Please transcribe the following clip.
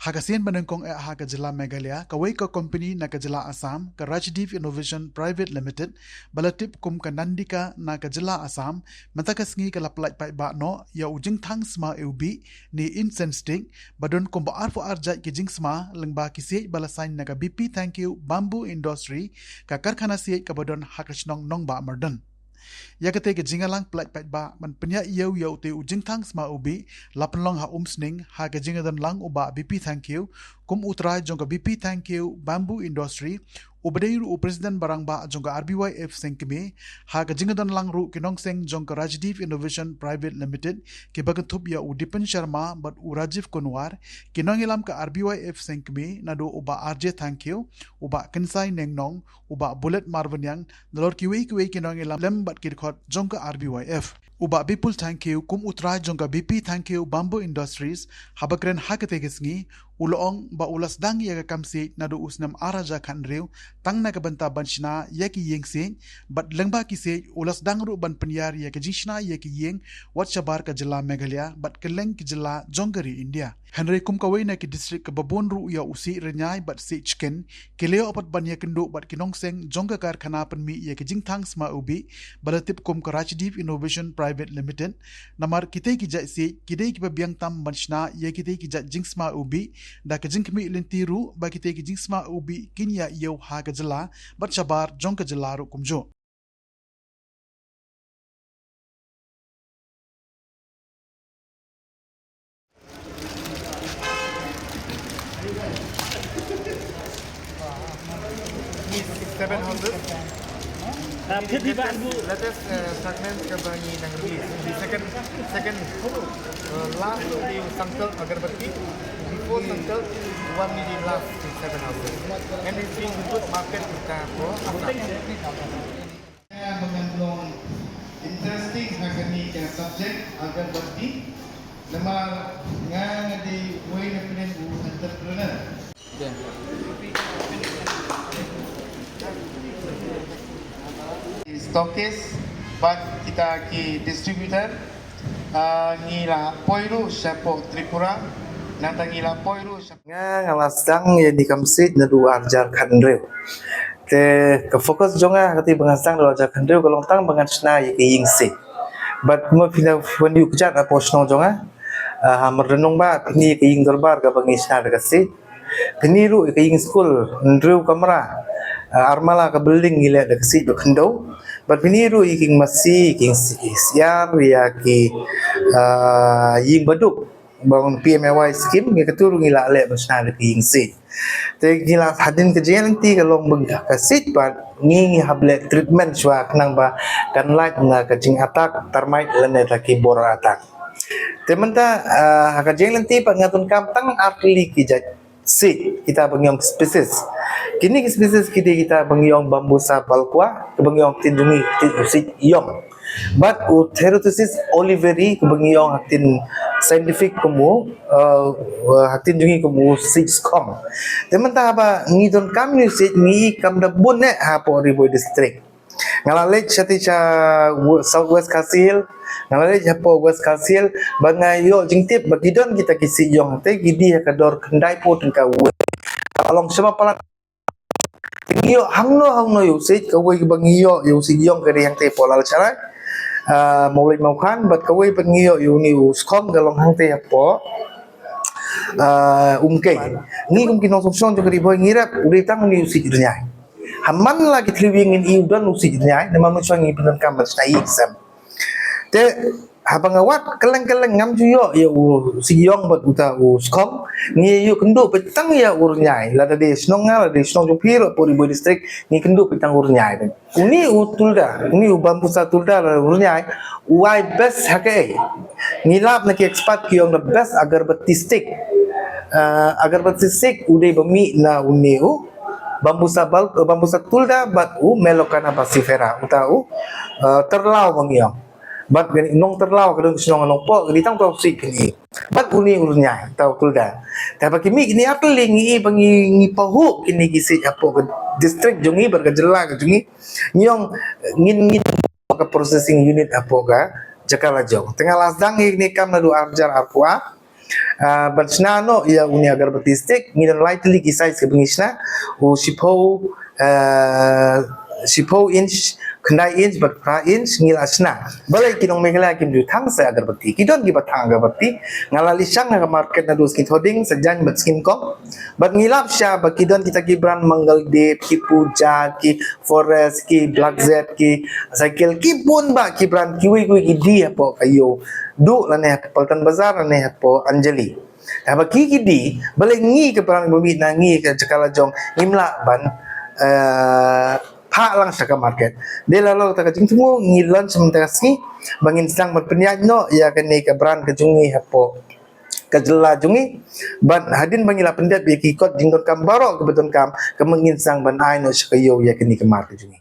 Hagasian Banangkong Haga Jila Meghalaya, Kawai ka company na Kajila Assam, ka Rajdeep Innovation Private Limited, balatip kum ka Nandika na Kajila Assam, matakas ngi kalaplay pa iba no, ya ujing thang sma eubi ni Insensting, badon kum ba arfo arjay ki jing sma, lengba kisiyay balasain na ka BP Thank You Bamboo Industry, ka karkhana siyay ka badon hakasnong nong ba amardon. Ya kate ke jingalang plak pat ba man penya yau yau te ujing thang sma ubi lapanlong ha umsning ha ke jingadan lang uba BP Thank You kum utrai jong BP Thank You Bamboo Industry ubadeiru u president barang ba jong RBYF sengkeme ha ke jingadan lang ru kinong seng jong Rajdeep Innovation Private Limited ke bagantup ya u Dipen Sharma bat u Rajiv Kunwar kinong ilam ka RBYF sengkeme nado uba RJ Thank You uba Kensai Nengnong uba Bullet Marvanyang dalor kiwi kinong ilam lem bat kirkhot jongka RBYF uba Bipul Thank You kum utrai jongka BP Thank You Bamboo Industries habakren haketegesngi uloong ba ulas dang ya kamsi nado usnam araja khanreu tang na kabanta banshna yaki yengse bat lengba kise ulas dang ru ban penyar ya kejishna yaki yeng wat shabar ka jilla Meghalaya bat keleng ki jilla Jonggari India Henry kum kawai na ki district ka babon ru ya usi renyai bat se chicken keleo apat ban ya kendo bat kinongseng jongga karkhana penmi ya kejing thang sma ubi balatip kum ka Rajdeep Innovation Private Limited namar kitei ki ja se kidei ki babiang tam banshna ya kitei ki ja jingsma ubi da kejing kemi lentiru ba kitei ki jingsma ubi kinya yau ha ka jala bat shabar jong ka jala ru kumjo Seven houses. Pity bạn bu. Let us fragment ke bani Nangri. The second last di Sangkal Agarbatti. Before Sangkal, one di last di seven houses. And it's being good market kita po. Mengandung interesting hakani ke subject Agarbatti. Nama di way na pinin entrepreneur. Stockist, but kita ki distributor, ngila poiru siapo Tripura, nanta ngila poiru siapo. Ngalasang ya di kamsit na dua arjar khandreu. Te ke fokus jonga kati bangasang dua arjar khandreu kalau tang bangasna ya ke yingse. But mo pina when you kujat apa sno jonga, hamar renung ba ni ke ying darbar ka bangisna da kasi. Peniru ke ying school ndreu kamera. Armala ka building ngila da kasi do khandau. But piniru iking masih iking siar ya ki ying baduk bangun PMAY scheme ngi ketur ngila le masna de king si te ngila hadin ke nanti kalau bengka kasit pat ngi hable treatment swa kenang ba kan light na kajing atak termite lene taki bor atak te menta kajing nanti pat ngatun kam tang arli ki si kita bengyong spesies kini spesies kita bengyong bambusa balqua bengyong tindungi si yong but Therothesis oliveri bengyong hatin scientific kamu hatin jungi kamu sixcom teman ta ba ngidon kam si ngi kam da bunne ha po riboy district ngalalej chati cha southwest kasil ngalalej hapo west kasil bangayo jingtip bagidon kita kisi yong te gidi kador kendai po tengka along sama pala tingyo hangno usik kawai bangiyo usik yong kare yang te polal cara mulai maukan bat kawai bangiyo yuni uskom galong hang te hapo umke ni kum kinong sopson jo kari boy ngirap uritang ni usik dunya haman lagi triwingin iudan usik dunya nama mensuangi penan kamar stai exam te habang awat keleng-keleng ngam juyo ya siyong bat uta uskom ni yu kendo petang ya urnyai la de snonga la de snong jopiro pori boy district ni kendo petang urnyai uni utulda uni bambusa tulda la urnyai uai best hake ni lab na ki expat ki yung the best agarbatti stick uday bami na uniu bambusa tulda bat melokana pasifera uta terlau mangyong bat gani nong terlaw kadang sinong anong po gani tang toxic ni bat uni urnya taw tulda ta kimi ini atling i bangi pahu kini gisi apo district jungi bergejela jungi nyong ngin processing unit apo ga jakala jong tengah lasdang ini kam nadu arjar apua Ban sna no ya uni agarbati stick ngidan lightly ki size ke bengisna u sipo inch kena inch but pra inch ngil asna balai kinong megala kim du thang sa agarbati kidon ki batang agarbati ngala lisang na market na dus ki thoding sajan bat skin kong but ngilap sya ba kidon kita ki brand mangal de ki puja ki forest ki black z ki cycle ki pun ba ki brand kiwi ki di apo kayo du la ne paltan bazar la ne apo anjali ba ki di balai ngi ke brand bumi na ngi ke jakala jong imla ban pa lang sa ka market de lalo ta ka jingtumo ngilan sementara ski bangin sang berpenyak no ya kene ka brand ka jungi hapo ka jela jungi ban hadin bangila pendiat bi ki kot jington kam baro ke beton kam ke mengin sang ban ai no sa ka yo ya kene ka market jungi